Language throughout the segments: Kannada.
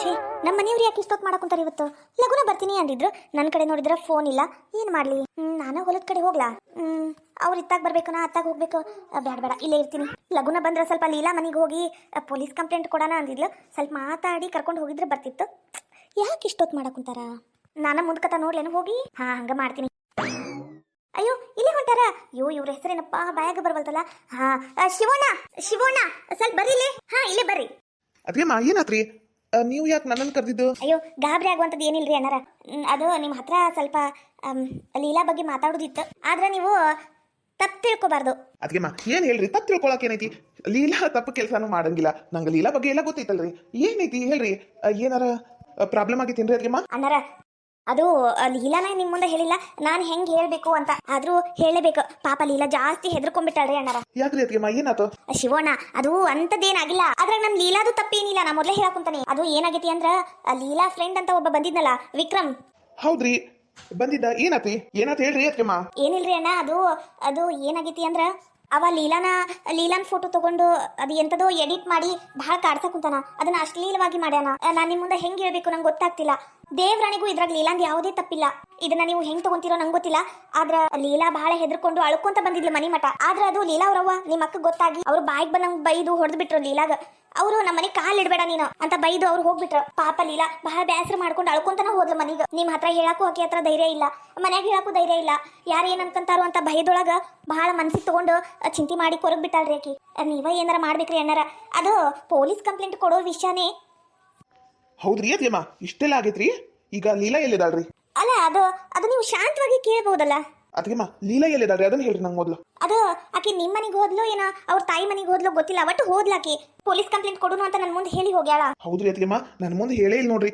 ಛೇ, ನಮ್ಮ ಮನೆಯವ್ರು ಯಾಕೆ ಇಷ್ಟೊತ್ತು ಮಾಡಕ್ಕಂತಾರೆ ಇವತ್ತು? ಲಗುನ ಬರ್ತೀನಿ ಅಂದಿದ್ರು. ನನ್ನ ಕಡೆ ನೋಡಿದ್ರೆ ಫೋನ್ ಇಲ್ಲ. ಏನು ಮಾಡಲಿ? ನಾನು ಹೊಲದ ಕಡೆ ಹೋಗ್ಲಾ? ಅವ್ರು ಇತ್ತಾಗ ಬರ್ಬೇಕು, ನಾ ಅತ್ತಾಗ ಹೋಗ್ಬೇಕು. ಬೇಡ ಬೇಡ, ಇಲ್ಲೇ ಇರ್ತೀನಿ. ಲಗುನ ಬಂದ್ರೆ ಸ್ವಲ್ಪ ಲೀಲಾ ಮನೆಗೆ ಹೋಗಿ ಪೊಲೀಸ್ ಕಂಪ್ಲೇಂಟ್ ಕೊಡೋಣ ಅಂದಿದ್ಲು. ಸ್ವಲ್ಪ ಮಾತಾಡಿ ಕರ್ಕೊಂಡು ಹೋಗಿದ್ರೆ ಬರ್ತಿತ್ತು. ಯಾಕೆ ಇಷ್ಟೊತ್ತು ಮಾಡಕ್ಕಂತಾರ? ನಾನು ಮುಂದ್ಕತ ನೋಡ್ಲೇನು ಹೋಗಿ? ಹಾ, ಹಂಗ ಮಾಡ್ತೀನಿ. ಅಯ್ಯೋ, ಇಲ್ಲೇ ಹೊಂಟಾರ. ಅಯ್ಯೋ, ಇವ್ರ ಹೆಸರೇನಪ್ಪ ಬಾಯಾಗ ಬರವಲ್ತಲ್ಲ. ಹಾ, ಶಿವಣ್ಣ ಶಿವಣ್ಣ, ಸ್ವಲ್ಪ ಬರ್ರಿಲೇ. ಹಾ, ಇಲ್ಲೇ ಬರ್ರಿ. ಅದೇಮ್ಮ ಏನಾತ್ರಿ? ನೀವು ಯಾಕೆ ನನ್ನನ್ನು ಕರೆದಿದ್ದು? ಅಯ್ಯೋ, ಗಾಬರಿ ಆಗುವಂಥದ್ದು ಏನಿಲ್ರಿ ಅಣ್ಣಾರ. ಅದು ನಿಮ್ಮ ಹತ್ರ ಸ್ವಲ್ಪ ಲೀಲಾ ಬಗ್ಗೆ ಮಾತಾಡೋದಿತ್ತು. ಆದ್ರೆ ನೀವು ತಪ್ಪು ತಿಳ್ಕೊಬಾರ್ದು. ಅದ್ಗೆಮ್ಮ ಏನ್ ಹೇಳ್ರಿ? ತಪ್ಪು ತಿಳ್ಕೊಳಕ್ ಏನೈತಿ? ಲೀಲಾ ತಪ್ಪು ಕೆಲಸನೂ ಮಾಡಂಗಿಲ್ಲ. ನಂಗೆ ಲೀಲಾ ಬಗ್ಗೆ ಎಲ್ಲ ಗೊತ್ತೈತಲ್ರಿ. ಏನೈತಿ ಹೇಳ್ರಿ? ಏನಾರ ಪ್ರಾಬ್ಲಮ್ ಆಗೈತೇನ್ರಿ ಅದ್ಗೆಮ್ಮ? ಅಣ್ಣಾರ, ಅದು ಲೀಲಾನ ನಿಮ್ಮ ಮುಂದೆ ಹೇಳಿಲ್ಲ, ನಾನು ಹೆಂಗೆ ಹೇಳಬೇಕು ಅಂತ. ಆದ್ರೂ ಹೇಳಬೇಕು. ಪಾಪ ಲೀಲಾ ಜಾಸ್ತಿ ಹೆದರ್ಕೊಂಡ್ಬಿಟ್ಟಾಳ್ರಿ ಅಣ್ಣಾರ. ಯಾಕ್ರಿ ಅದ್ಗೆಮ್ಮ, ಏನಾತು? ಶಿವಣ್ಣ, ಅದು ಅಂತದೇನಾಗಿಲ್ಲ. ಅದ್ರಾಗ ನಮ್ ಲೀಲಾದು ತಪ್ಪೇನಿಲ್ಲ. ನಾ ಮೊದಲೇ ಹೇಳಕ್ಕಂತಾನೆ. ಅದು ಏನಾಗೈತಿ ಅಂದ್ರ, ಲೀಲಾ ಫ್ರೆಂಡ್ ಅಂತ ಒಬ್ಬ ಬಂದಿದ್ನಲ್ಲ, ವಿಕ್ರಮ್. ಹೌದ್ರಿ, ಬಂದಿದ್ದ. ಏನಾತಿ ಹೇಳ್ರಿ ಅದ್ಗೆಮ್ಮ? ಏನಿಲ್ರಿ ಅಣ್ಣ, ಅದು ಏನಾಗೈತಿ ಅಂದ್ರ, ಅವ ಲೀಲಾನ್ ಫೋಟೋ ತಗೊಂಡು ಅದು ಎಂತದೋ ಎಡಿಟ್ ಮಾಡಿ ಬಹಳ ಕಾಡ್ಸಕ್ಕಂತಾನ. ಅದನ್ನ ಅಶ್ಲೀಲವಾಗಿ ಮಾಡ್ಯಾನ. ನಾನು ನಿಮ್ಮ ಮುಂದೆ ಹೆಂಗೆ ಹೇಳ್ಬೇಕು ನಂಗೆ ಗೊತ್ತಾಗ್ತಿಲ್ಲ. ದೇವ್ರಾಣಿಗೂ ಇದ್ರಾಗ ಲೀಲಾಂದ್ ಯಾವುದೇ ತಪ್ಪಿಲ್ಲ. ಇದನ್ನ ನೀವು ಹೆಂಗ್ ತಗೊಂತೀರೋ ನಂಗೆ ಗೊತ್ತಿಲ್ಲ. ಆದ್ರ ಲೀಲಾ ಬಹಳ ಹೆದರ್ಕೊಂಡು ಅಳ್ಕೊಂತ ಬಂದಿದ್ಲು ಮನಿ ಮಠ. ಆದ್ರ ಅದು ಲೀಲಾ ಅವ್ರವ್ವ ನಿಮ್ಮ ಅಕ್ಕ ಗೊತ್ತಾಗಿ ಅವ್ರು ಬಾಯಿಗೆ ಬಂದಂಗ್ ಬೈದು ಹೊಡೆದು ಬಿಟ್ರು ಲೀಲಾಗ. ಅವರು ನಮ್ಮ ಮನೆ ಕಾಲ್ ಇಡಬೇಡ ನೀನು ಅಂತ ಬೈದು ಅವ್ರು ಹೋಗ್ಬಿಟ್ರು. ಪಾಪ ಲೀಲಾ ಬಹಳ ಬೇಸರ ಮಾಡ್ಕೊಂಡು ಅಳ್ಕೊಂತನ ಹೋದ್ಲು ಮನೀಗ. ನಿಮ್ ಹತ್ರ ಹೇಳಕ್ಕೂ ಆಕೆ ಹತ್ರ ಧೈರ್ಯ ಇಲ್ಲ, ಮನ್ಯಾಗ ಹೇಳಕ್ಕೂ ಧೈರ್ಯ ಇಲ್ಲ. ಯಾರು ಏನ್ ಅನ್ಕೊಂತಾರೋ ಅಂತ ಭಯದೊಳಗ ಬಹಳ ಮನ್ಸಿಗೆ ತಗೊಂಡು ಚಿಂತೆ ಮಾಡಿ ಕೊರಗ್ ಬಿಟ್ಟಾಳ್ರಿ ಆಕಿ. ನೀವ ಏನಾರ ಮಾಡ್ಬೇಕ್ರಿ ಅಣ್ಣಾರ. ಅದು ಪೊಲೀಸ್ ಕಂಪ್ಲೇಂಟ್ ಕೊಡೋ ವಿಷಯನೇ. ಹೌದ್ರಿ ಅದ್ಗೆಮ್ಮ, ಇಷ್ಟೆಲ್ಲ ಆಗೈತ್ರಿ? ಈಗ ಲೀಲಾ ಎಲ್ಲಿದಾಳ್ರಿ? ಅಲ್ಲ, ಅದು ನೀವು ಶಾಂತವಾಗಿ ಕೇಳಬಹುದಲ್ಲ. ಅದ್ಗೆಮ್ಮ, ಲೀಲಾ ಎಲ್ಲಿದಾಳ್ರಿ ಅದನ್ನ ಹೇಳ್ರಿ ನಂಗೆ ಮೊದ್ಲು. ಅದು ಆಕಿ ನಿಮ್ಮ ಮನೆಗೆ ಹೋದ್ಲು ಏನೋ ಅವ್ರ ತಾಯಿ ಮನೆಗೆ ಹೋದ್ಲು ಗೊತ್ತಿಲ್ಲ. ಒಟ್ಟು ಹೋದ್ಲಾಕಿ. ಪೊಲೀಸ್ ಕಂಪ್ಲೇಂಟ್ ಕೊಡುನು ಅಂತ ನನ್ನ ಮುಂದೆ ಹೇಳಿ ಹೋಗ್ಯಾಳ. ಹೌದ್ರಿ ಅದ್ಗೆಮ್ಮ, ನನ್ನ ಮುಂದೆ ಹೇಳೇ ಇಲ್ಲ ನೋಡ್ರಿ.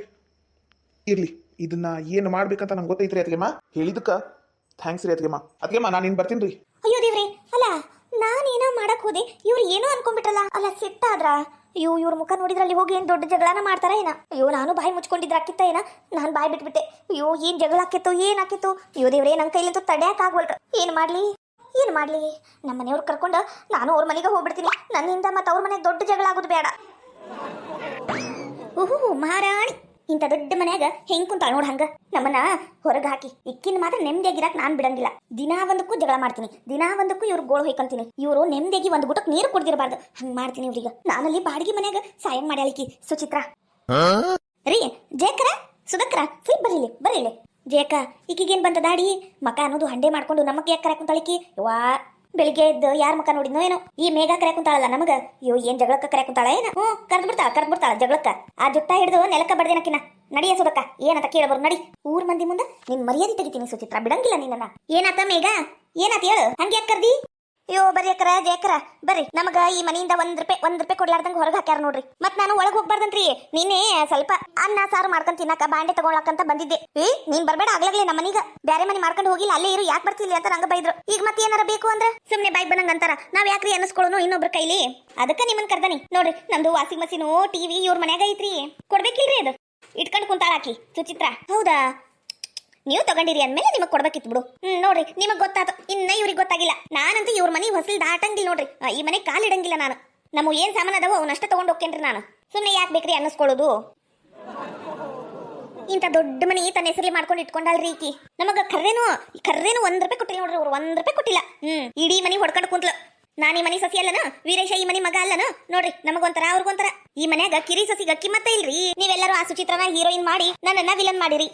ಇರ್ಲಿ, ಇದನ್ನ ಏನು ಮಾಡ್ಬೇಕಂತ ನಂಗೆ ಗೊತ್ತೈತ್ರಿ ಅದ್ಗೆಮ್ಮ. ಹೇಳಿದಕ್ಕ ಥ್ಯಾಂಕ್ಸ್ ರೀ ಅದ್ಗೆಮ್ಮ. ಅದ್ಗೆಮ್ಮ, ನಾನು ಇನ್ನು ಬರ್ತೀನಿ ರೀ. ಅಯ್ಯೋ ದೇವ್ರಿ, ಅಲ್ಲ ನಾನೇನೋ ಮಾಡಕ್ ಹೋದೆ, ಇವ್ರು ಏನೋ ಅನ್ಕೊಂಡ್ಬಿಟ್ರಲ್ಲ. ಅಲ್ಲ ಸಿಟ್ಟಾದ್ರ? ಅಯ್ಯೋ, ಇವ್ರ ಮುಖ ನೋಡಿದ್ರೆ ಅಲ್ಲಿ ಹೋಗಿ ಏನ್ ದೊಡ್ಡ ಜಗಳನ ಮಾಡ್ತಾರ ಏನ? ಅಯ್ಯೋ, ನಾನು ಬಾಯಿ ಮುಚ್ಕೊಂಡಿದ್ರ ಆಕಿತ್ತ ಏನ? ನಾನು ಬಾಯಿ ಬಿಟ್ಬಿಟ್ಟೆ. ಅಯ್ಯೋ, ಏನ್ ಜಗಳ ಆಕಿತ್ತು, ಏನಾಕಿತ್ತು? ಅಯ್ಯೋ ದೇವ್ರೇ, ನನ್ನ ಕೈಲಂತೂ ತಡ್ಯಾಕ್ ಆಗ್ವಲ್ರ. ಏನ್ ಮಾಡ್ಲಿ? ನಮ್ಮ ಮನೆಯವ್ರು ಕರ್ಕೊಂಡು ನಾನು ಅವ್ರ ಮನೆಗೆ ಹೋಗ್ಬಿಡ್ತೀನಿ. ನನ್ನಿಂದ ಮತ್ತೆ ಅವ್ರ ಮನೆಗೆ ದೊಡ್ಡ ಜಗಳ ಆಗೋದು ಬೇಡ. ಓಹೋ ಮಹಾರಾಣಿ, ಇಂಥ ದೊಡ್ಡ ಮನ್ಯಾಗ ಹೆಂಗ್ ಕುಂತಾಳ ನೋಡ್. ಹಂಗ ನಮ್ಮನ್ನ ಹೊರಗೆ ಹಾಕಿ ಇಕ್ಕಿನ ಮಾತ್ರ ನೆಮ್ಮದಿಯಾಗಿರಾಕ್ ನಾನ್ ಬಿಡಂಗಿಲ್ಲ. ದಿನಾ ಒಂದಕ್ಕೂ ಜಗಳ ಮಾಡ್ತೀನಿ, ದಿನಾ ಒಂದಕ್ಕೂ ಇವ್ರು ಗೋಳು ಹೊಯ್ಕಂತೀನಿ. ಇವರು ನೆಮ್ಮದಿಯಾಗಿ ಒಂದು ಗುಟಕ್ ನೀರು ಕುಡ್ದಿರಬಾರ್ದು. ಹಂಗ್ ಮಾಡ್ತೀನಿ ಇವ್ರಿಗೆ. ನಾನಲ್ಲಿ ಬಾಡಿಗೆ ಮನ್ಯಾಗ ಸಾಯಂ ಮಾಡ್ಯಾಳಿಕಿ ಸುಚಿತ್ರ ರೀ. ಜೇಕರ ಸುಧಕ್ರ ಫುಲ್ ಬರೀಲಿ ಜೇಕ. ಈಕಿಗೇನ್ ಬಂದ ದಾಡಿ ಮಕ ಅನ್ನೋದು ಹಂಡೆ ಮಾಡ್ಕೊಂಡು ನಮಗ್ ಯಾಕೆ ಕರೆಕುಂತಾಳಿಕಿ? ವಾ, ಬೆಳಿಗ್ಗೆ ಎದ್ದು ಯಾರ ಮಕ ನೋಡಿದ್ನೋ ಏನೋ, ಈ ಮೇಘ ಕರೆಕುಂತಾಳಲ್ಲ ನಮಗ. ಅಯ್ಯೋ, ಏನ್ ಜಗಳಕ್ಕ ಕರೆಕುಂತಾಳ ಏನ? ಕರ್ದ್ಬಿಡ್ತಾಳ ಜಗಳಕ್ಕ. ಆ ಜುಟ್ಟ ಹಿಡಿದು ನೆಲಕ್ಕ ಬಡ್ದೇನಕಿನ. ನಡಿಯ ಸುಧಕ್ಕ, ಏನಂತ ಕೇಳಬರು ನಡಿ. ಊರ್ ಮಂದಿ ಮುಂದೆ ನಿನ್ ಮರ್ಯಾದೆ ತೆಗಿತೀನಿ ಸುಚಿತ್ರ, ಬಿಡಂಗಿಲ್ಲ ನಿನ್ನ. ಏನಾತ ಮೇಘ, ಏನಾತ ಹೇಳು? ಹಂಗೆ ಯಾಕೆ ಕರ್ದಿ? ಅಯ್ಯೋ, ಬರ್ರಿ ಅಕ್ಕರ, ಜಯಕರ ಬರ್ರಿ. ನಮಗ ಈ ಮನೆಯಿಂದ ಒಂದ್ ರೂಪಾಯಿ ಕೊಡ್ಲಾರ್ದಂಗ ಹೊರಗೆ ಹಾಕ್ಯಾರ ನೋಡ್ರಿ. ಮತ್ ನಾನು ಒಳಗ್ ಹೋಗ್ಬಾರ್ದಂತ್ರಿ. ನಿನ್ನೆ ಸ್ವಲ್ಪ ಅನ್ನ ಸಾರು ಮಾಡ್ಕೊಂಡ್ ತಿನ್ನಕ ಬಾಂಡೆ ತಗೊಳಕಂತ ಬಂದಿದ್ದೆ. ನೀನ್ ಬರ್ಬೇಡ, ಆಗ್ಲಾಗ್ಲೇ ನಮ್ಮ ಮನೀಗ ಬ್ಯಾರೆ ಮನೆ ಮಾಡ್ಕೊಂಡು ಹೋಗಿಲ್ಲ, ಅಲ್ಲೇ ಇರು, ಯಾಕೆ ಬರ್ತಿಲ್ಲ ಅಂತ ನಂಗ ಬೈದ್ರು. ಈಗ ಮತ್ತೆ ಏನಾರ ಬೇಕು ಅಂದ್ರ ಸುಮ್ನೆ ಬಾಯ್ಗೆ ಬಂದಂಗ ಅಂತಾರ. ನಾವ್ ಯಾಕ್ರಿ ಅನ್ನಿಸ್ಕೊಳ್ಳೋನು ಇನ್ನೊಬ್ರ ಕೈಲಿ? ಅದಕ್ಕ ನಿಮ್ಮನ್ ಕರ್ದಾನಿ ನೋಡ್ರಿ. ನಮ್ದು ವಾಷಿಂಗ್ ಮಷೀನು, ಟಿವಿ ಇವ್ರ ಮನ್ಯಾಗ ಐತ್ರಿ. ಕೊಡ್ಬೇಕಿಲ್ರಿ? ಅದು ಇಟ್ಕೊಂಡ್ ಕುಂತಾಳಾಕಿ ಸುಚಿತ್ರ. ಹೌದಾ? ನೀವು ತಗೊಂಡಿರಿ ಅಂದ್ಮೇಲೆ ನಿಮಗ್ ಕೊಡ್ಬೇಕಿತ್ತು ಬಿಡು. ನೋಡ್ರಿ, ನಿಮಗ್ ಗೊತ್ತಾತ, ಇನ್ನ ಇವ್ರಿಗೆ ಗೊತ್ತಾಗಿಲ್ಲ. ನಾನಂತೂ ಇವ್ರ ಮನೆ ಹೊಸಲ್ ದಾಟಂಗಿಲ್ಲ ನೋಡ್ರಿ. ಈ ಮನೆ ಕಾಲಿಡಂಗಿಲ್ಲ ನಾನು. ನಮ್ಮ ಏನ್ ಸಾಮಾನು ಅದಾವ ಅವನಷ್ಟ ತಗೊಂಡ್ ಹೋಗ್ತೇನ್ರಿ ನಾನು. ಸುಮ್ಮನೆ ಯಾಕೆ ಬೇಕ್ರಿ ಅನ್ನಿಸ್ಕೊಳ್ಳೋದು? ಇಂಥ ದೊಡ್ಡ ಮನಿ ತನ್ನ ಹೆಸರಲ್ಲಿ ಮಾಡ್ಕೊಂಡು ಇಟ್ಕೊಂಡಲ್ರಿ ಈಕಿ. ನಮಗ ಕರ್ರೇನು ಒಂದ್ ರೂಪಾಯಿ ಕೊಟ್ಟಿಲ್ಲ ನೋಡ್ರಿ. ಅವ್ರು 1 ರೂಪಾಯಿ ಕೊಟ್ಟಿಲ್ಲ. ಇಡೀ ಮನಿ ಹೊಡ್ಕೊಂಡು ಕುಂತ್ಲು. ನಾನ್ ಈ ಮನಿ ಸಸಿ ಅಲ್ಲನ, ವೀರೇಶ ಈ ಮನಿ ಮಗ ಅಲ್ಲನ. ನೋಡ್ರಿ, ನಮಗೊಂಥರ ಅವ್ರಿಗೊಂಥರ. ಈ ಮನ್ಯಾಗ ಕಿರಿ ಸಸಿಗ ಕಿಮ್ಮತ್ತ ಇಲ್ರಿ. ನೀವೆಲ್ಲರೂ ಆ ಸುಚಿತ್ರನ ಹೀರೋಯಿನ್ ಮಾಡಿ ನನ್ನನ್ನ ವಿಲನ್ ಮಾಡಿರಿ.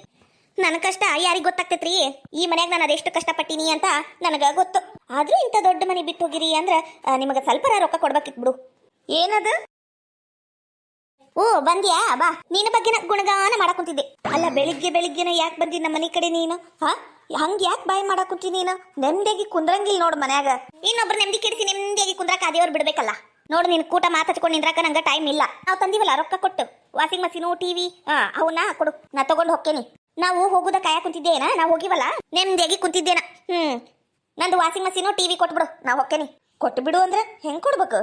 ನನ್ನ ಕಷ್ಟ ಯಾರಿಗ್ ಗೊತ್ತಾಗ್ತೈತ್ರಿ? ಈ ಮನ್ಯಾಗ ನಾನು ಅದೆಷ್ಟು ಕಷ್ಟಪಟ್ಟಿನಿ ಅಂತ ನನಗ ಗೊತ್ತು. ಆದ್ರೂ ಇಂಥ ದೊಡ್ಡ ಮನೆ ಬಿಟ್ಟು ಹೋಗಿರಿ ಅಂದ್ರ ನಿಮಗ ಸ್ವಲ್ಪ ರೊಕ್ಕ ಕೊಡ್ಬೇಕಿತ್ ಬಿಡು. ಏನದು? ಓ, ಬಂದ್ಯಾ? ಬಾ. ನಿನ್ನ ಬಗ್ಗೆ ಗುಣಗಾನ ಮಾಡಕ್ ಕುಂತಿದ್ದೆ. ಅಲ್ಲ, ಬೆಳಿಗ್ಗೆನ ಯಾಕೆ ಬಂದಿ ನಮ್ಮ ಮನೆ ಕಡೆ ನೀನು? ಹಂಗ ಯಾಕೆ ಬಾಯಿ ಮಾಡಕ್ ಕುಂತಿ ನೀನು? ನೆಮ್ಮದಿಯಾಗಿ ಕುಂದ್ರಂಗಿಲ್ಲ ನೋಡು ಮನ್ಯಾಗ. ಇನ್ನೊಬ್ರು ನೆಮ್ಮದಿ ಕೆಡಿಸಿ ನೆಮ್ಮದಿಯಾಗಿ ಕುಂದ್ರಾಕ ಅದೇವ್ರು ಬಿಡ್ಬೇಕಲ್ಲ. ನೋಡು, ನಿನ್ ಕೂಟ ಮಾತಾಡ್ಕೊಂಡು ನಿಂದ್ರಾಕ ನಂಗ ಟೈಮ್ ಇಲ್ಲ. ನಾವು ತಂದಿವಲ್ಲ ರೊಕ್ಕ ಕೊಟ್ಟು ವಾಷಿಂಗ್ ಮಷೀನು, ಟಿವಿ, ಅವನ್ನ ಕೊಡು, ನಾ ತಗೊಂಡು ಹೋಗ್ತೇನಿ. ನಾವು ಹೋಗುದ ಕಾಯ ಕುಂತಿದ್ದೇನ? ನಾವು ಹೋಗಿವಲ್ಲ, ನೆಮ್ಮದಿಯಾಗಿ ಕುಂತಿದ್ದೇನ. ನಂದು ವಾಷಿಂಗ್ ಮಷೀನು, ಟಿವಿ ಕೊಟ್ಬಿಡು, ನಾವು ಹೋಗ್ತೇನಿ. ಕೊಟ್ಟು ಬಿಡು ಅಂದ್ರೆ ಹೆಂಗ್ ಕೊಡ್ಬೇಕು?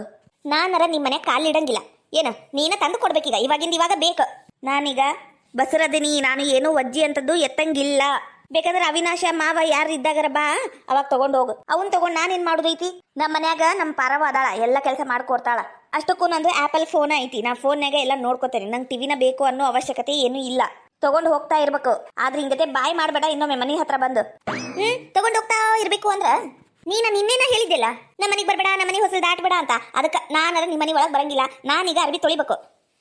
ನಾನರ ನಿಮ್ಮ ಮನೆ ಕಾಲಿಡಂಗಿಲ್ಲ. ಏನ ನೀನ ತಂದು ಕೊಡ್ಬೇಕೀಗ, ಇವಾಗಿಂದ ಇವಾಗ ಬೇಕು. ನಾನೀಗ ಬಸರದಿನಿ, ನಾನು ಏನೋ ವಜ್ಜಿ ಅಂತದ್ದು ಎತ್ತಂಗಿಲ್ಲ. ಬೇಕಾದ್ರೆ ಅವಿನಾಶ ಮಾವ ಯಾರು ಇದ್ದಾಗರ ಬಾ, ಅವಾಗ ತಗೊಂಡು ಹೋಗು. ಅವನ್ ತಗೊಂಡು ನಾನೇನ್ ಮಾಡುದೈತಿ? ನಮ್ಮ ಮನ್ಯಾಗ ನಮ್ಮ ಪಾರವ ಅದಾಳ, ಎಲ್ಲ ಕೆಲಸ ಮಾಡ್ಕೊಡ್ತಾಳ. ಅಷ್ಟಕ್ಕೂ ನಂದು ಆಪಲ್ ಫೋನ್ ಐತಿ, ನಾ ಫೋನ್ಯಾಗ ಎಲ್ಲ ನೋಡ್ಕೋತೇನೆ. ನಂಗೆ ಟಿವಿನ ಬೇಕು ಅನ್ನೋ ಅವಶ್ಯಕತೆ ಏನೂ ಇಲ್ಲ. ತಗೊಂಡು ಹೋಗ್ತಾ ಇರ್ಬೇಕು. ಆದ್ರೆ ಹಿಂಗತೆ ಬಾಯ್ ಮಾಡಬೇಡ ಇನ್ನೊಮ್ಮೆ ಮನೆ ಹತ್ರ ಬಂದು. ತಗೊಂಡು ಹೋಗ್ತಾ ಇರ್ಬೇಕು ಅಂದ್ರ ನಿನ್ನೇನ ಹೇಳಿದ್ದೆಲ್ಲ ನಮ್ಮ ಮನೆಗೆ ಬರಬೇಡ, ನಮ್ಮ ಮನೆ ಹೊಸಲು ದಾಟಬೇಡ ಅಂತ. ಅದಕ್ಕೆ ನಾನಾರ ನಿಮ್ಮ ಮನೆ ಒಳಗೆ ಬರಂಗಿಲ್ಲ. ನಾನೀಗ ಅರ್ಬಿ ತೊಳಿಬೇಕು.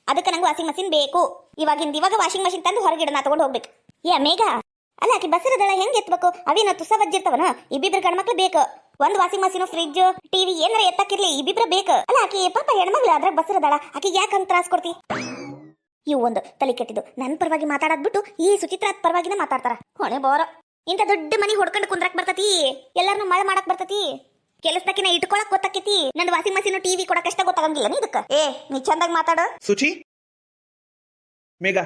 ಅದಕ್ಕೆ ನಂಗೆ ವಾಷಿಂಗ್ ಮಷಿನ್ ಬೇಕು. ಇವಾಗ ವಾಷಿಂಗ್ ಮಷಿನ್ ತಂದು ಹೊರಗಿಡ, ನಾ ತಗೊಂಡು ಹೋಗ್ಬೇಕು. ಏ ಮೇಘ, ಅಲ್ಲ ಆಕಿ ಬಸರದಳ ಹೆಂಗ್ ಎತ್ಬೇಕು? ಅವೇನ ತುಸ ಬಜ್ಜಿರ್ತಾವನ? ಇಬ್ಬಿಬ್ರು ಗಂಡ್ಮಕ್ಳು ಬೇಕು. ಒಂದು ವಾಷಿಂಗ್ ಮಷೀನ್, ಫ್ರಿಜ್, ಟಿವಿ ಏನಾರ ಎತ್ತಕ್ಕಿರ್ಲಿ, ಇಬ್ಬಿಬ್ರ ಬೇಕು. ಅಲ್ಲ ಆಕಿ ಪಾಪ ಹೆಣ್ಮಗ್ಳು ಅದ್ರಾಗ ಬಸರದಳ, ಆಕಿಗೆ ಯಾಕೆ ಹಂಗೆ ತ್ರಾಸ್ ಕೊಡ್ತಿ? ಇವು ಒಂದು ತಲೆ ಕೆಟ್ಟಿದ್ದು. ನನ್ನ ಪರವಾಗಿ ಮಾತಾಡೋದ್ ಬಿಟ್ಟು ಈ ಸುಚಿತ್ರ ಪರವಾಗಿನ ಮಾತಾಡ್ತಾರ. ಹೊಣೆ ಬೋರ. ಇಂಥ ದೊಡ್ಡ ಮನಿ ಹೊಡ್ಕೊಂಡು ಕುಂದ್ರಕ್ ಬರ್ತತಿ, ಎಲ್ಲಾರನು ಮಳೆ ಮಾಡಕ್ ಬರ್ತತಿ. ಕೆಲಸದಕ್ಕಿನ ಇಟ್ಕೊಳಕ್ ಗೊತ್ತಾಕೈತಿ. ನಂದು ವಾಷಿಂಗ್ ಮಷೀನ್ ಟಿವಿ ಕೊಡಕಷ್ಟ ಗೊತ್ತಾಗಂಗಿಲ್ಲ ನೀ ಇದಕ್ಕ. ನೀ ಚಂದಾಗಿ ಮಾತಾಡ. ಸುಚಿ, ಮೇಘ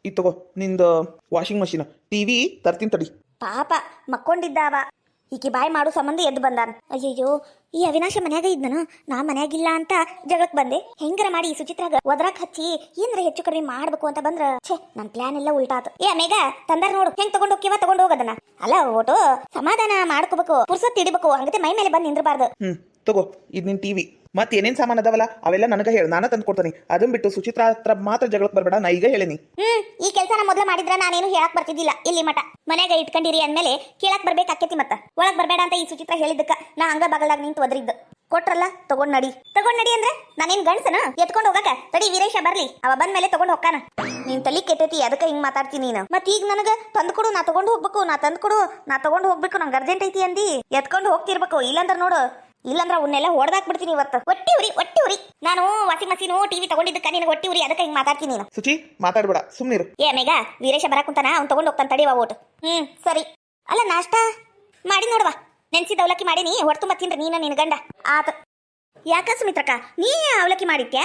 ಇದು ತಗೋ ನಿಂದು ವಾಷಿಂಗ್ ಮಷೀನ್. ಟಿವಿ ತರ್ತೀನಿ ತಡಿ. ಪಾಪ ಮಕ್ಕೊಂಡಿದ್ದಾವ. ಈಕಿ ಬಾಯ್ ಮಾಡು ಸಂಬಂಧ ಎದ್ದು ಬಂದಾನ. ಅಯ್ಯಯ್ಯೋ, ಈ ಅವಿನಾಶ ಮನ್ಯಾಗ ಇದ್ನನು, ನಾ ಮನ್ಯಾಗಿಲ್ಲ ಅಂತ ಜಗಳಕ್ ಬಂದೆ. ಹೆಂಗರ ಮಾಡಿ ಈ ಸುಚಿತ್ರಾಗ ಒದ್ರಾಕ್ ಹಚ್ಚಿ ಏನ್ರ ಹೆಚ್ಚು ಕಡಿಮೆ ಮಾಡ್ಬೇಕು ಅಂತ ಬಂದ್ರ ನನ್ ಪ್ಲಾನ್ ಎಲ್ಲ ಉಲ್ಟಾತು. ಮೇಘ ತಂದಾರ ನೋಡು, ಹೆಂಗ್ ತಗೊಂಡ್ ಹೋಗ್ಯವ, ತಗೊಂಡ್ ಹೋಗದನ್ನ. ಅಲ್ಲ ಓಟು ಸಮಾಧಾನ ಮಾಡ್ಕೋಬೇಕು, ಪುರ್ಸತ್ ಇಡಬೇಕು. ಹಂಗತೆ ಮೈ ಮೇಲೆ ಬಂದು ನಿಂದ್ರಬಾರ್ದು. ತಗೋ ಇದು ನಿನ್ ಟಿವಿ. ಮತ್ತೆ ಏನೇನ್ ಸಾಮಾನು ಅದಾವಲ್ಲ ಅವೆಲ್ಲ ನನಗ ಹೇಳ, ನಾನ ತಂದು ಕೊಡ್ತೀನಿ. ಅದನ್ ಬಿಟ್ಟು ಸುಚಿತ್ರಾ ಹತ್ರ ಮಾತ್ರ ಜಗಳಕ್ಕೆ ಬರಬೇಡ, ನಾ ಈಗ ಹೇಳೇನಿ. ಈ ಕೆಲಸ ಮೊದಲ ಮಾಡಿದ್ರ ನಾನೇನು ಹೇಳಕ್ ಬರ್ತಿದ್ದಿಲ್ಲ. ಇಲ್ಲಿ ಮಠ ಮನ್ಯಾಗ ಇಟ್ಕೊಂಡಿರಿ ಅಂದ್ಮೇಲೆ ಕೇಳಕ್ ಬರ್ಬೇಕಾಕೇತಿ. ಮತ್ತ ಒಳಗ್ ಬರ್ಬೇಡ ಅಂತ ಈ ಸುಚಿತ್ರ ಹೇಳಿದ್ದಕ್ಕ ನಾ ಹಂಗ ಬಗಲಾಗ ನಿಂತು ಒದ್ರಿದ್ದು. ಕೊಟ್ರಲ್ಲ ತಗೊಂಡ್ ನಡಿ ಅಂದ್ರೆ ನಾನೇನ್ ಗಂಡ್ಸನ ಎತ್ಕೊಂಡ್ ಹೋಗಕ? ತಡಿ ವೀರೇಶ ಬರ್ಲಿ, ಅವ ಬಂದ್ಮೇಲೆ ತಗೊಂಡ್ ಹೋಗ್ತಾನ. ನೀನ್ ತಲಿ ಕೆಟ್ಟೈತಿ, ಅದಕ್ಕ ಹಿಂಗ್ ಮಾತಾಡ್ತೀನಿ ನೀನು. ಮತ್ ಈಗ ನನಗ ತಂದು ಕೊಡು, ನಾ ತಗೊಂಡ್ ಹೋಗ್ಬೇಕು. ನಾ ತಗೊಂಡ್ ಹೋಗ್ಬೇಕು, ನಂಗೆ ಅರ್ಜೆಂಟ್ ಐತಿ ಅಂದಿ ಎತ್ಕೊಂಡು ಹೋಗ್ತಿರ್ಬೇಕು. ಇಲ್ಲಂದ್ರ ನೋಡು, ಇಲ್ಲಂದ್ರ ಅವನ್ನೆಲ್ಲ ಹೊಡೆದಾಕ್ ಬಿಡ್ತೀನಿ ಇವತ್ತು. ಒಟ್ಟಿ ಉರಿ. ನಾನು ವಾಷಿಂಗ್ ಮಷೀನು ಟಿವಿ ತಗೊಂಡಿದ್ದಕ್ಕ ನಿನಗೆ ಒಟ್ಟಿ ಉರಿ, ಅದಕ್ಕೆ ಹಿಂಗ್ ಮಾತಾಡ್ತೀನಿ ನೀನು. ಸುಚಿ ಮಾತಾಡ್ಬೇಡ, ಸುಮ್ನಿರು. ಮೇಘ, ವೀರೇಶ ಬರಾಕುಂತಾನ, ಅವ್ನು ತಗೊಂಡ್ ಹೋಗ್ತಾನ. ತಡಿವಾ ಓಟ್. ಸರಿ. ಅಲ್ಲ ನಾಷ್ಟ ಮಾಡಿ ನೋಡುವ. ನೆನ್ಸಿದ ಅವಲಕ್ಕಿ ಮಾಡೀನಿ, ಹೊಟ್ಟು ತುಂಬ ತಿನ್ರಿ ನೀನ ನಿನ್ ಗಂಡ. ಆತ ಯಾಕ ಸುಮಿತ್ರಕ್ಕ, ನೀ ಅವಲಕ್ಕಿ ಮಾಡಿದ್ಯಾ?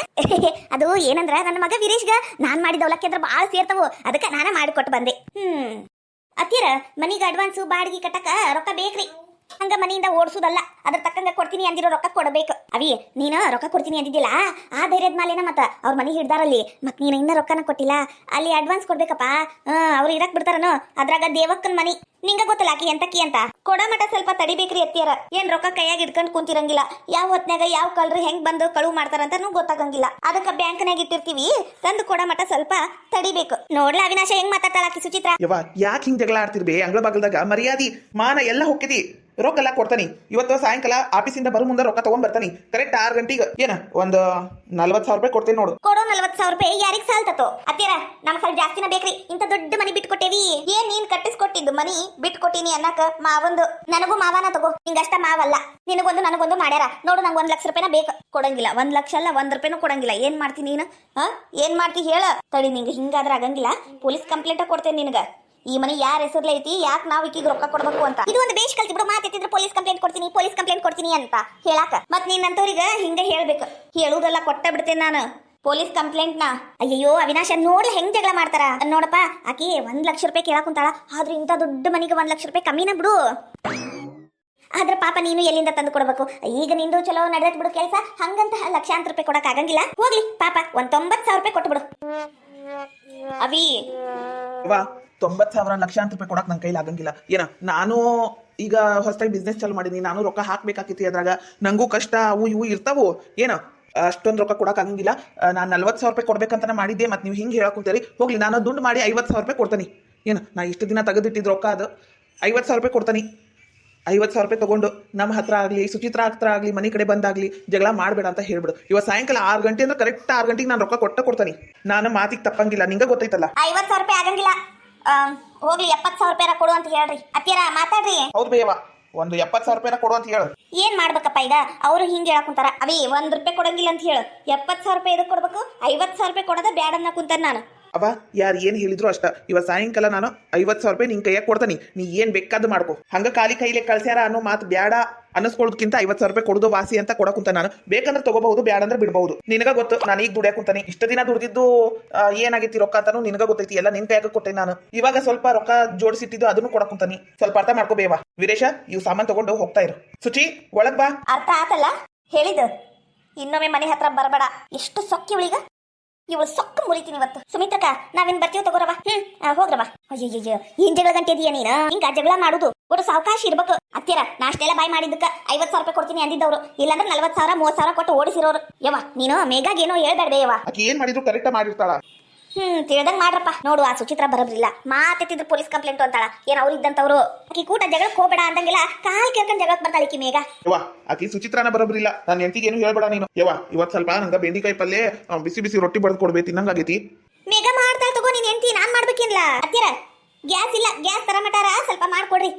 ಅದು ಏನಂದ್ರ ನನ್ನ ಮಗ ವೀರೇಶ್ಗ ನಾನ್ ಮಾಡಿದ ಅವಲಕ್ಕಿ ಅಂದ್ರೆ ಭಾಳ ಸೇರ್ತಾವು, ಅದಕ್ಕೆ ನಾನ ಮಾಡಿಕೊಟ್ಟು ಬಂದೆ. ಅತ್ತಿಯರ ಮನಿಗೆ ಅಡ್ವಾನ್ಸು ಬಾಡಿಗೆ ಕಟ್ಟಕ ರೊಕ್ಕ ಬೇಕ್ರಿ. ಹಂಗ ಮನೆಯಿಂದ ಓಡಿಸೋದಲ್ಲ, ಅದ್ರ ತಕ್ಕಂಗ ಕೊಡ್ತೀನಿ ಅಂದಿರೋ ರೊಕ್ಕ ಕೊಡಬೇಕು. ಅವಿ ನೀನು ರೊಕ್ಕ ಕೊಡ್ತೀನಿ ಅಂದಿದ್ದಿಲ್ಲ, ಆ ಧೈರ್ಯದ ಮಾಲೇನ ಮತ್ತ ಅವ್ರ ಮನೆ ಹಿಡ್ದಾರಲ್ಲಿ. ಮತ್ ನೀನು ಇನ್ನ ರೊಕ್ಕನ ಕೊಟ್ಟಿಲ್ಲ, ಅಲ್ಲಿ ಅಡ್ವಾನ್ಸ್ ಕೊಡ್ಬೇಕಪ್ಪ. ಅವ್ರು ಇರಕ್ ಬಿಡ್ತಾರನು, ಅದ್ರಾಗ ದೇವಕ್ಕನ್ ಮನಿ ನಿಂಗ ಗೊತ್ತಲ್ಲ ಆಕಿ ಎಂತಕಿ ಅಂತ. ಕೊಡ ಮಟ ಸ್ವಲ್ಪ ತಡಿಬೇಕ್ರಿ ಅತ್ತಿಯರ. ಏನ್ ರೊಕ್ಕ ಕೈಯಾಗ ಇಟ್ಕೊಂಡ್ ಕುಂತಿರಂಗಿಲ್ಲ. ಯಾವ ಹೊತ್ನಾಗ ಯಾವ ಕಳ್ರು ಹೆಂಗ್ ಬಂದು ಕಳುವು ಮಾಡ್ತಾರಂತ ಗೊತ್ತಾಗಂಗಿಲ್ಲ. ಅದಕ್ಕ ಬ್ಯಾಂಕ್ನಾಗ ಇಟ್ಟಿರ್ತೀವಿ, ತಂದು ಕೊಡ ಮಟ ಸ್ವಲ್ಪ ತಡಿಬೇಕು. ನೋಡ್ಲಾ ಅವಿನಾಶ ಹೆಂಗ್ ಮಾತಾಡ್ತಾಳ ಆಕಿ ಸುಚಿತ್ರ. ಯಾಕೆ ಹಿಂಗ್ ಜಗಳ ಆಡ್ತಿರ್ಬೇ? ಅಂಗಳ ಬಾಗಲ್ದಾಗ ಮರ್ಯಾದಿ ಮಾನ ಎಲ್ಲ ಹೊಕ್ಕಿದಿ. ರೊಕ್ಕ ಎಲ್ಲ ಕೊಡ್ತಾನಿ. ಇವತ್ತು ಸಾಯಂಕಾಲ ಆಫೀಸಿಂದ ಬರೋ ಮುಂದೆ ರೊಕ್ಕ ತಗೊಂಡ್ ಬರ್ತಾನಿ. ಕರೆಕ್ಟ್ 6 ಗಂಟೆಗೆ ಏನ ಒಂದು 40,000 ರೂಪಾಯಿ ಕೊಡ್ತೀನಿ ನೋಡು. ಕೊಡೋ 40,000 ರೂಪಾಯಿ ಯಾರಿಗ್ ಸಾಲ್ತತೋ? ಅತ್ತಿಯರ ನಮ್ಗೆ ಸ್ವಲ್ಪ ಜಾಸ್ತಿನ ಬೇಕ್ರಿ. ಇಂತ ದೊಡ್ಡ ಮನಿ ಬಿಟ್ಕೊಟ್ಟೇವಿ. ಏನ್ ನೀನ್ ಕಟ್ಟಿಸ್ಕೊಟ್ಟಿದ್ದು ಮನಿ ಬಿಟ್ಕೊಟ್ಟಿನಿ ಅನ್ನಕ ಮಾವಂದು. ನನಗೂ ಮಾವನ ತಗೋ, ನಿಂಗಷ್ಟ ಮಾವಲ್ಲ. ನಿನಗೊಂದು ನನಗೊಂದು ಮಾಡ್ಯಾರ ನೋಡು. ನಂಗೆ 1 ಲಕ್ಷ ರೂಪಾಯಿನ ಬೇಕು. ಕೊಡಂಗಿಲ್ಲ. 1 ಲಕ್ಷ ಅಲ್ಲ, 1 ರೂಪಾಯಿನೂ ಕೊಡಂಗಿಲ್ಲ. ಏನ್ ಮಾಡ್ತೀನಿ ನೀನು? ಏನ್ ಮಾಡ್ತಿ ಹೇಳ? ತಡಿ, ನಿಂಗೆ ಹಿಂಗಾದ್ರೆ ಆಗಂಗಿಲ್ಲ. ಪೊಲೀಸ್ ಕಂಪ್ಲೇಂಟ್ ಕೊಡ್ತೇನೆ ನಿನಗ. ಈ ಮನಿ ಯಾರ ಹೆಸರ್ಲೆ ಐತಿ, ಯಾಕೆ ನಾವು ಈಕಿಗೆ ರೊಕ್ಕ ಕೊಡ್ಬೇಕು ಅಂತ. ಇದು ಒಂದು ಬೇಷ್ ಕಲ್ತಿ ಬಿಡು. ಮಾತೆತ್ತಿದ್ರೆ ಪೊಲೀಸ್ ಕಂಪ್ಲೇಂಟ್ ಕೊಡ್ತೀನಿ ಅಂತ ಹೇಳಾಕ. ಮತ್ ನೀನಂತವ್ರಿಗೆ ಹಿಂಗ ಹೇಳ್ಬೇಕು. ಹೇಳುದೆಲ್ಲ ಕೊಟ್ಟ ಬಿಡ್ತೇನೆ ನಾನು ಪೊಲೀಸ್ ಕಂಪ್ಲೇಂಟ್ ನ. ಅಯ್ಯೋ ಅವಿನಾಶ ನೋಡ್ಲ ಹೆಂಗ್ ಜಗಳ ಮಾಡ್ತಾರ ನೋಡಪ್ಪ. ಆಕಿ 1 ಲಕ್ಷ ರೂಪಾಯಿ ಕೇಳಾಕ್ ಕುಂತಾಳ. ಆದ್ರೆ ಇಂಥ ದೊಡ್ಡ ಮನಿಗೆ 1 ಲಕ್ಷ ರೂಪಾಯಿ ಕಮ್ಮಿನ ಬಿಡು. ಆದ್ರೆ ಪಾಪ ನೀನು ಎಲ್ಲಿಂದ ತಂದು ಕೊಡ್ಬೇಕು? ಈಗ ನಿಂದು ಚಲೋ ನಡೆದ್ ಬಿಡು ಕೆಲಸ. ಹಂಗಂತ ಲಕ್ಷಾಂತರ ರೂಪಾಯಿ ಕೊಡಕ್ ಆಗಂಗಿಲ್ಲ. ಹೋಗ್ಲಿ ಪಾಪ, 90,000 ರೂಪಾಯಿ ಕೊಟ್ಟು ಬಿಡು. ಅವಿ 90,000 ಲಕ್ಷಾಂತರ ರೂಪಾಯಿ ಕೊಡಕ್ ನನ್ನ ಕೈಲಿ ಆಗಂಗಿಲ್ಲ. ಏನ ನಾನು ಈಗ ಹೊಸದಾಗಿ ಬಿಸ್ನೆಸ್ ಚಾಲು ಮಾಡೀನಿ. ನಾನು ರೊಕ್ಕ ಹಾಕ್ಬೇಕಾಗಿತ್ತು. ಅದ್ರಾಗ ನಂಗೂ ಕಷ್ಟ ಅವು ಇವು ಇರ್ತಾವು. ಏನು ಅಷ್ಟೊಂದು ರೊಕ್ಕ ಕೊಡಕ್ ಆಗಂಗಿಲ್ಲ. ನಾನು 40,000 ರೂಪಾಯಿ ಕೊಡ್ಬೇಕಂತ ಮಾಡಿದ್ದೆ. ಮತ್ತೆ ನೀವು ಹಿಂಗೆ ಹೇಳಕ್ ಕುಂತೀರಿ. ಹೋಗ್ಲಿ, ನಾನು ದುಡ್ಡು ಮಾಡಿ 50,000 ರೂಪಾಯಿ ಕೊಡ್ತೀನಿ. ಏನು ನಾ ಇಷ್ಟು ದಿನ ತೆಗೆದಿಟ್ಟಿದ್ದು ರೊಕ್ಕ ಅದು 50,000 ರೂಪಾಯಿ ಕೊಡ್ತೀನಿ. 50,000 ರೂಪಾಯಿ ತಗೊಂಡು ನಮ್ಮ ಹತ್ರ ಆಗಲಿ, ಸುಚಿತ್ರಾ ಹತ್ರ ಆಗಲಿ, ಮನೆ ಕಡೆ ಬಂದಾಗ್ಲಿ ಜಗಳ ಮಾಡಬೇಡ ಅಂತ ಹೇಳ್ಬಿಡು. ಇವತ್ತು ಸಾಯಂಕಾಲ 6 ಗಂಟೆ ಅಂದ್ರೆ ಕರೆಕ್ಟ್ 6 ಗಂಟೆಗೆ ನಾನು ರೊಕ್ಕ ಕೊಡ್ತೀನಿ. ನಾನು ಮಾತಿಗೆ ತಪ್ಪಂಗಿಲ್ಲ, ನಿಂಗೆ ಗೊತ್ತೈತಲ್ಲ. 50,000 ರೂಪಾಯಿ ಆಗಂಗಿಲ್ಲ. ಹೋಗ್ಲಿ 70,000 ರೂಪಾಯಿ ಕೊಡು ಅಂತ ಹೇಳ್ರಿ. ಅತ್ತಿಯರ ಮಾತಾಡ್ರಿ. ಹೌದು ಬೇಯವ್ವ, ಒಂದು 70,000 ರೂಪಾಯಿ ಕೊಡು ಅಂತ ಹೇಳು. ಏನ್ ಮಾಡ್ಬೇಕಪ್ಪ ಈಗ? ಅವ್ರು ಹಿಂಗೆ ಹೇಳಕ್ ಕುಂತಾರ. ಅವಿ 1 ರೂಪಾಯಿ ಕೊಡಂಗಿಲ್ಲ ಅಂತ ಹೇಳು. 70,000 ರೂಪಾಯಿ ಇದಕ್ಕೆ ಕೊಡ್ಬೇಕು. 50,000 ರೂಪಾಯಿ ಕೊಡೋದ ಬ್ಯಾಡ ಅನ್ನ ಕುಂತಾರ ನಾನು. ಅವ ಯಾರು ಏನು ಹೇಳಿದ್ರು ಅಷ್ಟ. ಇವತ್ತು ಸಾಯಂಕಾಲ ನಾನು 50,000 ರೂಪಾಯಿ ನಿನ್ ಕೈಯಾಗ ಕೊಡ್ತೀನಿ. ನೀ ಏನ್ ಬೇಕಾದ್ದು ಮಾಡ್ಕೊ. ಹಂಗ ಖಾಲಿ ಕೈಲಿ ಕಳ್ಸ್ಯಾರ ಅನ್ನೋ ಮಾತು ಬ್ಯಾಡ ಅನ್ನಿಸ್ಕೊಳ್ಳೋದಕ್ಕಿಂತ 50,000 ರೂಪಾಯಿ ಕೊಡೋದು ವಾಸಿ ಅಂತ ಕೊಡಕುಂತ ನಾನು. ಬೇಕಂದ್ರೆ ತಗೋಬಹುದು, ಬ್ಯಾಡ ಅಂದ್ರೆ ಬಿಡಬಹುದು. ನಿನಗ ಗೊತ್ತು ನಾನು ಈಗ ದುಡಿಯಾಕ ಕುಂತಾನೆ. ಇಷ್ಟ ದಿನ ದುಡಿದಿದ್ದು ಏನಾಗೈತಿ ರೊಕ್ಕ ಅಂತಾನು ನಿನಗ ಗೊತ್ತೈತಿ. ಎಲ್ಲ ನಿನ್ ಕೈಯಾಗ ಕೊಟ್ಟೆ ನಾನು. ಇವಾಗ ಸ್ವಲ್ಪ ರೊಕ್ಕ ಜೋಡಿಸಿಟ್ಟಿದ್ದು ಅದನ್ನು ಕೊಡಕುಂತಾನಿ. ಸ್ವಲ್ಪ ಅರ್ಥ ಮಾಡ್ಕೋಬೇವಾ. ವೀರೇಶ, ಇವು ಸಾಮಾನು ತಗೊಂಡು ಹೋಗ್ತಾ ಇರು. ಸುಚಿ ಒಳಗ್ ಬಾ. ಅರ್ಥ ಆತಲ್ಲ ಹೇಳಿದ್ದು? ಇನ್ನೊಮ್ಮೆ ಮನೆ ಹತ್ರ ಬರಬೇಡ. ಎಷ್ಟು ಸೊಕ್ಕಿ ಉಳಿಗ. ಇವಳು ಸೊಕ್ಕ ಮುರಿತೀನಿ ಇವತ್ತು. ಸುಮಿತ್ರಕ್ಕ ನಾವೇನ್ ಬರ್ತೀವಿ ತಗೋರವ. ಹೋಗ್ರವ. ಅಯ್ಯಯ್ಯ ಏನ್ ಜಗಳ ಗಂಟೆ ಇದೀಯ ನೀನ? ಹಿಂಗ ಜಗಳ ಮಾಡುದು ಒಟ್ಟು ಸಾವಕಾಶ ಇರ್ಬೇಕು. ಅತ್ತಿರ ನಾಷ್ಟೆಲ್ಲ ಬಾಯ್ ಮಾಡಿದ್ದಕ್ಕ 50,000 ಕೊಡ್ತೀನಿ ಅಂದಿದ್ದವ್ರು, ಇಲ್ಲಾಂದ್ರೆ 40,000 30,000 ಕೊಟ್ಟು ಓಡಿಸಿರೋರು. ಯವ್ವ ನೀನು ಮೇಘಾಗೇನೋ ಹೇಳ್ಬೇಡ್ಬೇ ಯವ್ವ. ಆಕಿ ಏನ್ ಮಾಡಿದ್ರು ಕರೆಕ್ಟ್ ಮಾಡಿರ್ತಾಳ. ತಿಳಿದಂಗ್ ಮಾಡ್ರಪ್ಪ. ನೋಡು ಆ ಸುಚಿತ್ರ ಬರಬ್ರಿಲ್ಲ, ಮಾತೆತ್ತಿದ್ರು ಪೊಲೀಸ್ ಕಂಪ್ಲೇಂಟ್ ಅಂತಾಳ. ಏನ್ ಅವ್ರು ಇದ್ದಂತವ್ರು. ಆಕಿ ಕೂಟ ಜಗಳಕ್ಕೆ ಹೋಗ್ಬೇಡ ಅಂದಂಗಿಲ್ಲ, ಕಾಲ್ ಕೇಳ್ಕೊಂಡ್ ಜಗಳಕ್ಕೆ ಬರ್ತಾಳ ಈಕಿ ಮೇಘ. ಯವ್ವ ಆಕಿ ಸುಚಿತ್ರಾನ ಬರಬ್ರಿಲ್ಲ, ನನ್ನ ಹೆಂಡತಿಗೆ ಏನು ಹೇಳ್ಬೇಡ ನೀನು. ಯವ್ವ ಇವತ್ ಸ್ವಲ್ಪ ನಂಗ ಬೆಂಡಿಕಾಯಿ ಪಲ್ಲೆ ಬಿಸಿ ಬಿಸಿ ರೊಟ್ಟಿ ಬಡ್ದು ಕೊಡ್ಬೇಕು, ತಿನ್ನಂಗಾಗೈತಿ. ಮೇಘ ಮಾಡ್ತಾಳ ತಗೋ, ನೀನ್ ಹೆಂಡತಿ ನಾನ್ ಮಾಡ್ಬೇಕಿಲ್ಲ. ಅತ್ತಿರ ಗ್ಯಾಸ್ ಇಲ್ಲ, ಗ್ಯಾಸ್ ತರಮಟಾರ ಸ್ವಲ್ಪ ಮಾಡ್ಕೊಡ್ರಿ.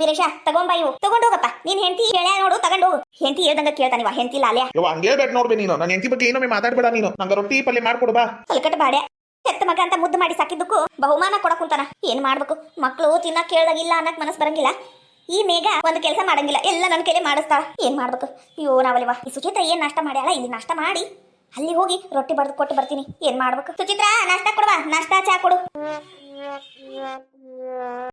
ವೀರೇಶ ತಗೊಂಬ, ಇವು ತಗೊಂಡೋಗಪ್ಪ. ನೀನ್ ಹೆಂಡತಿ ಹೇಳ್ಯಾ ನೋಡು, ತಗೊಂಡೋಗು. ಹೆಂಡತಿ ಹೇಳ್ದಂಗ ಕೇಳ್ತಾನಿವ, ಹೆಂಡತಿಲ್ಲ ಅಲ್ಯಾ. ಯವ್ವ ಹಂಗೆ ಹೇಳ್ಬೇಡ ನೋಡ್ಬೇ ನೀನು. ನನ್ನ ಹೆಂಡತಿ ಬಗ್ಗೆ ಏನೊಮ್ಮೆ ಮಾತಾಡ್ಬೇಡ ನೀನು. ನಂಗ ರೊಟ್ಟಿ ಪಲ್ಲೆ ಮಾಡ್ಕೊಡು ಬಾ. ಕಲ್ಕಟ್ಟ ಬಾಡ್ಯ ಹೆತ್ತ ಮಗ ಅಂತ ಮುದ್ದು ಮಾಡಿ ಸಾಕಿದ್ದಕ್ಕೂ ಬಹುಮಾನ ಕೊಡಕ್ ಕುಂತಾನ. ಏನ್ ಮಾಡ್ಬೇಕು? ಮಕ್ಳು ತಿನ್ನಕ್ ಕೇಳ್ದಾಗಿಲ್ಲ ಅನ್ನಕ್ ಮನಸ್ ಬರಂಗಿಲ್ಲ. ಈ ಮೇಘ ಒಂದು ಕೆಲಸ ಮಾಡಂಗಿಲ್ಲ, ಎಲ್ಲ ನನ್ನ ಕೈಲೇ ಮಾಡಿಸ್ತಾಳ. ಏನ್ ಮಾಡ್ಬೇಕು? ಅಯ್ಯೋ ನಾವಲ್ಲಿವ. ಈ ಸುಚಿತ್ರ ಏನ್ ನಾಷ್ಟ ಮಾಡ್ಯಾಳ, ಇಲ್ಲಿ ನಾಷ್ಟ ಮಾಡಿ ಅಲ್ಲಿ ಹೋಗಿ ರೊಟ್ಟಿ ಬಡ್ದು ಕೊಟ್ಟು ಬರ್ತೀನಿ. ಏನ್ ಮಾಡ್ಬೇಕು? ಸುಚಿತ್ರ ನಾಷ್ಟ ಕೊಡುವ, ನಾಷ್ಟ ಚಾ ಕೊಡು.